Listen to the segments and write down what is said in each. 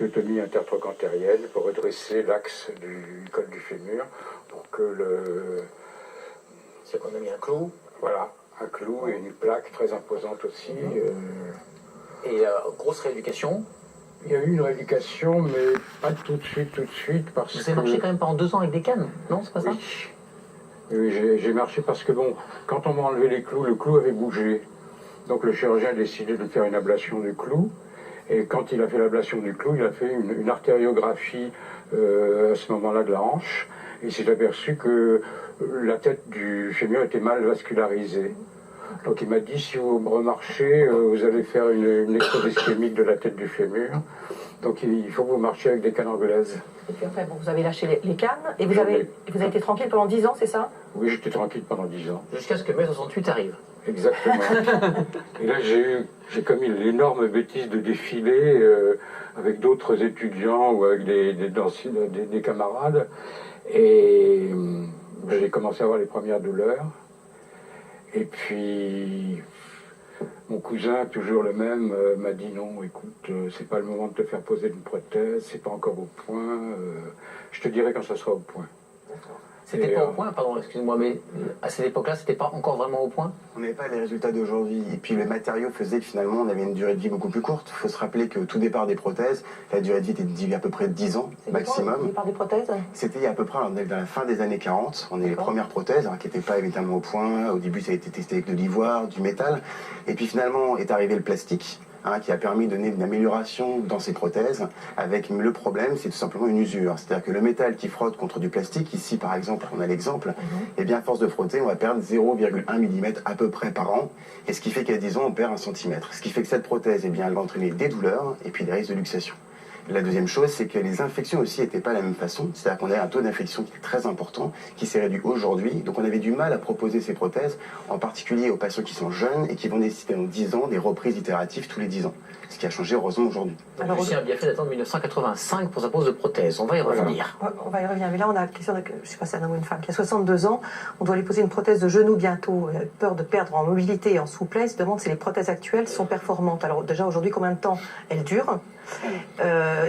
Osteotomie intertrochantérienne pour redresser l'axe du col du fémur pour que le... C'est qu'on a mis un clou. Voilà, un clou et une plaque très imposante aussi. Et grosse rééducation. Il y a eu une rééducation, mais pas tout de suite, parce que... Vous avez marché quand même pendant 2 ans avec des cannes, non? C'est pas ça? Oui, j'ai marché parce que bon, quand on m'a enlevé les clous, le clou avait bougé. Donc le chirurgien a décidé de faire une ablation du clou. Et quand il a fait l'ablation du clou, il a fait une artériographie à ce moment-là de la hanche. Et il s'est aperçu que la tête du fémur était mal vascularisée. Donc il m'a dit, si vous remarchez, vous allez faire une exode ischémique de la tête du fémur. Donc il faut que vous marchiez avec des cannes anglaises. Et puis après, bon, vous avez lâché les cannes et vous avez été tranquille pendant 10 ans, c'est ça? Oui, j'étais tranquille pendant 10 ans. Jusqu'à ce que mai 68 arrive. Exactement. Et là, j'ai commis l'énorme bêtise de défiler avec d'autres étudiants ou avec des camarades. Et j'ai commencé à avoir les premières douleurs. Et puis, mon cousin, toujours le même, m'a dit non, écoute, c'est pas le moment de te faire poser une prothèse, c'est pas encore au point. Je te dirai quand ça sera au point. C'était pas au point, pardon, excusez-moi, mais à cette époque-là, c'était pas encore vraiment au point? On n'avait pas les résultats d'aujourd'hui. Et puis le matériau faisait que finalement, on avait une durée de vie beaucoup plus courte. Il faut se rappeler qu'au tout départ des prothèses, la durée de vie était d'à peu près 10 ans maximum. Au départ des prothèses? C'était à peu près dans la fin des années 40. On est les premières prothèses qui n'étaient pas évidemment au point. Au début, ça a été testé avec de l'ivoire, du métal. Et puis finalement, est arrivé le plastique. Qui a permis de donner une amélioration dans ces prothèses, avec le problème, c'est tout simplement une usure. C'est-à-dire que le métal qui frotte contre du plastique, ici par exemple, on a l'exemple, et bien à force de frotter, on va perdre 0,1 mm à peu près par an, et ce qui fait qu'à 10 ans, on perd 1 cm. Ce qui fait que cette prothèse, eh bien, elle va entraîner des douleurs et puis des risques de luxation. La deuxième chose, c'est que les infections aussi n'étaient pas de la même façon. C'est-à-dire qu'on a un taux d'infection qui est très important, qui s'est réduit aujourd'hui. Donc on avait du mal à proposer ces prothèses, en particulier aux patients qui sont jeunes et qui vont nécessiter en 10 ans des reprises itératives tous les 10 ans. Ce qui a changé heureusement aujourd'hui. Alors Lucien a bien fait d'attendre 1985 pour sa pose de prothèse. On va y revenir. On va y revenir. Mais là, on a la question de, je ne sais pas si c'est un homme ou une femme, qui a 62 ans. On doit lui poser une prothèse de genou bientôt. Elle a peur de perdre en mobilité et en souplesse. Il demande si les prothèses actuelles sont performantes. Alors déjà, aujourd'hui, combien de temps elles durent?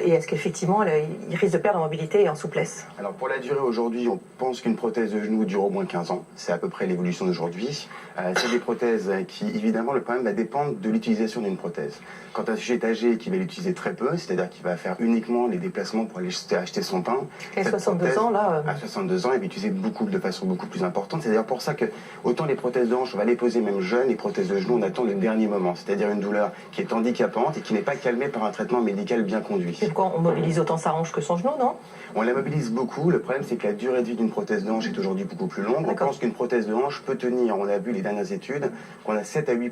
Et est-ce qu'effectivement, il risque de perdre en mobilité et en souplesse? Alors pour la durée aujourd'hui, on pense qu'une prothèse de genou dure au moins 15 ans. C'est à peu près l'évolution d'aujourd'hui. C'est des prothèses qui, évidemment, le problème va dépendre de l'utilisation d'une prothèse. Quand un sujet est âgé et qui va l'utiliser très peu, c'est-à-dire qu'il va faire uniquement les déplacements pour aller acheter son pain. Et 62 ans, là... À 62 ans, il va utiliser de façon beaucoup plus importante. C'est d'ailleurs pour ça que, autant les prothèses de hanche, on va les poser même jeunes, les prothèses de genoux, on attend le dernier moment. C'est-à-dire une douleur qui est handicapante et qui n'est pas calmée par un traitement médical bien conduit. Et pourquoi on mobilise autant sa hanche que son genou, non? On la mobilise beaucoup. Le problème, c'est que la durée de vie d'une prothèse de hanche est aujourd'hui beaucoup plus longue. On pense qu'une prothèse de hanche peut tenir, on a vu les dernières études, qu'on a 7 à 8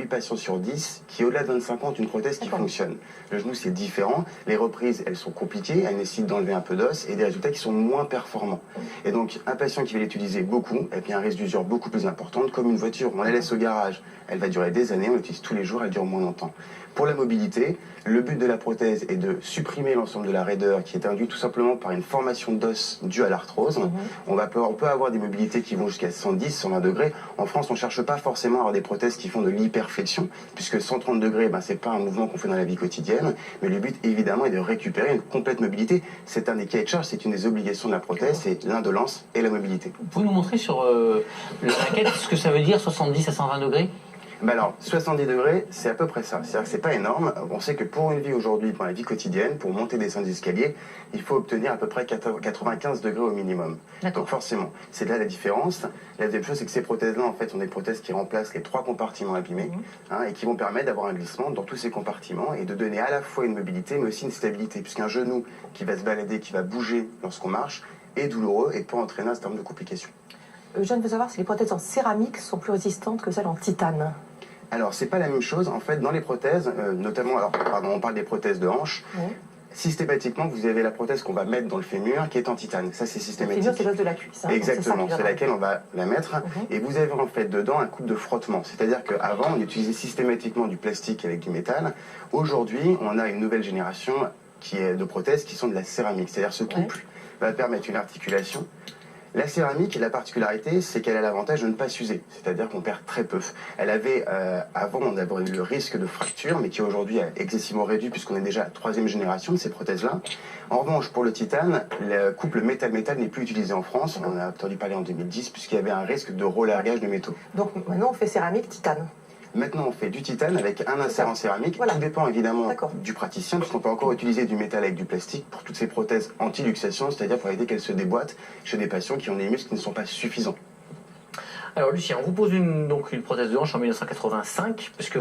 patients sur 10 qui, au-delà de 25 ans, ont une prothèse qui fonctionne. Le genou, c'est différent. Les reprises, elles sont compliquées. Elles nécessitent d'enlever un peu d'os et des résultats qui sont moins performants. Et donc, un patient qui va l'utiliser beaucoup, et bien un risque d'usure beaucoup plus importante, comme une voiture. On la laisse au garage. Elle va durer des années. On l'utilise tous les jours. Elle dure moins longtemps. Pour la mobilité, le but de la prothèse est de supprimer l'ensemble de la raideur qui est induite tout simplement par une formation d'os due à l'arthrose. On peut avoir des mobilités qui vont jusqu'à 110, 120 degrés. En France, on ne cherche pas forcément à avoir des prothèses qui font de l'hyperflexion, puisque 130 degrés, ce n'est pas un mouvement qu'on fait dans la vie quotidienne. Mais le but, évidemment, est de récupérer une complète mobilité. C'est un des cahiers de charge, c'est une des obligations de la prothèse, c'est l'indolence et la mobilité. Vous pouvez nous montrer sur le plaquette ce que ça veut dire 70 à 120 degrés? Alors, 70 degrés, c'est à peu près ça. C'est-à-dire que c'est pas énorme. On sait que pour une vie aujourd'hui, pour la vie quotidienne, pour monter des descendre des escaliers, il faut obtenir à peu près 95 degrés au minimum. Donc forcément, c'est là la différence. La deuxième chose, c'est que ces prothèses-là, en fait, sont des prothèses qui remplacent les 3 compartiments abîmés et qui vont permettre d'avoir un glissement dans tous ces compartiments et de donner à la fois une mobilité, mais aussi une stabilité, puisqu'un genou qui va se balader, qui va bouger lorsqu'on marche, est douloureux et peut entraîner un certain nombre de complications. Je veux savoir si les prothèses en céramique sont plus résistantes que celles en titane. Alors, c'est pas la même chose. En fait, dans les prothèses, notamment, on parle des prothèses de hanche. Systématiquement, vous avez la prothèse qu'on va mettre dans le fémur qui est en titane. Ça, c'est systématique. Le fémur, c'est l'os de la cuisse. Exactement, c'est laquelle on va la mettre. Et vous avez en fait dedans un couple de frottement. C'est-à-dire qu'avant, on utilisait systématiquement du plastique avec du métal. Aujourd'hui, on a une nouvelle génération de prothèses qui sont de la céramique. C'est-à-dire ce couple va permettre une articulation La céramique, la particularité, c'est qu'elle a l'avantage de ne pas s'user, c'est-à-dire qu'on perd très peu. Elle avait, avant, on avait eu le risque de fracture, mais qui aujourd'hui est excessivement réduit puisqu'on est déjà à la 3e génération de ces prothèses-là. En revanche, pour le titane, le couple métal-métal n'est plus utilisé en France. On en a entendu parler en 2010 puisqu'il y avait un risque de relargage de métaux. Donc maintenant, on fait céramique titane. Maintenant, on fait du titane avec un insert en céramique. Voilà. Tout dépend évidemment du praticien, puisqu'on peut encore utiliser du métal avec du plastique pour toutes ces prothèses anti-luxation, c'est-à-dire pour éviter qu'elles se déboîtent chez des patients qui ont des muscles qui ne sont pas suffisants. Alors Lucien, on vous pose donc une prothèse de hanche en 1985, puisque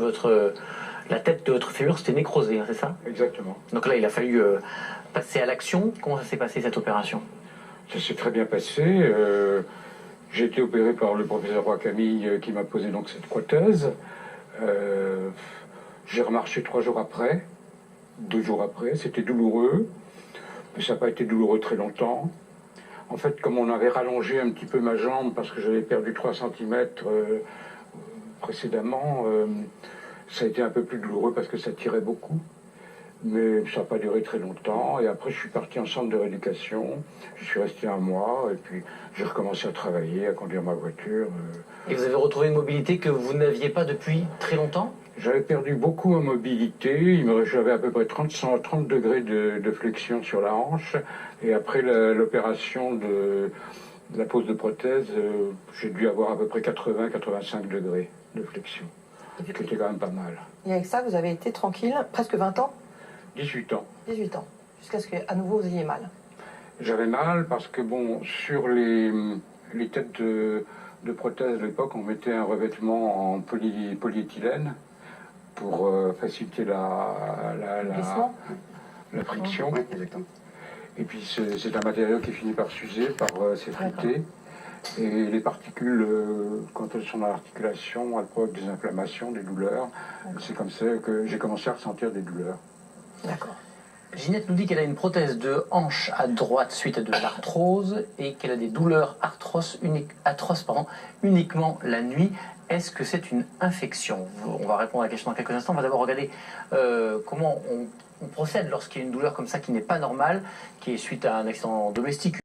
la tête de votre fémur s'était nécrosée, hein, c'est ça? Exactement. Donc là, il a fallu passer à l'action. Comment ça s'est passé cette opération? Ça s'est très bien passé. J'ai été opéré par le professeur Roy Camille qui m'a posé donc cette prothèse. J'ai remarché 3 jours après, 2 jours après, c'était douloureux, mais ça n'a pas été douloureux très longtemps. En fait, comme on avait rallongé un petit peu ma jambe parce que j'avais perdu 3 cm précédemment, ça a été un peu plus douloureux parce que ça tirait beaucoup. Mais ça n'a pas duré très longtemps. Et après, je suis parti en centre de rééducation. Je suis resté 1 mois et puis j'ai recommencé à travailler, à conduire ma voiture. Et vous avez retrouvé une mobilité que vous n'aviez pas depuis très longtemps? J'avais perdu beaucoup en mobilité. J'avais à peu près 30 degrés de flexion sur la hanche. Et après l'opération de la pose de prothèse, j'ai dû avoir à peu près 80-85 degrés de flexion. Ce qui était quand même pas mal. Et avec ça, vous avez été tranquille, presque 20 ans? 18 ans. 18 ans, jusqu'à ce qu'à nouveau vous ayez mal. J'avais mal parce que, bon, sur les têtes de prothèses de l'époque, on mettait un revêtement en polyéthylène pour faciliter la friction. Oui, exactement. Et puis c'est un matériau qui finit par s'user, par s'effriter. Et les particules, quand elles sont dans l'articulation, elles provoquent des inflammations, des douleurs. C'est comme ça que j'ai commencé à ressentir des douleurs. D'accord. Ginette nous dit qu'elle a une prothèse de hanche à droite suite à de l'arthrose et qu'elle a des douleurs atroces uniquement la nuit. Est-ce que c'est une infection? On va répondre à la question dans quelques instants. On va d'abord regarder comment on procède lorsqu'il y a une douleur comme ça qui n'est pas normale, qui est suite à un accident domestique.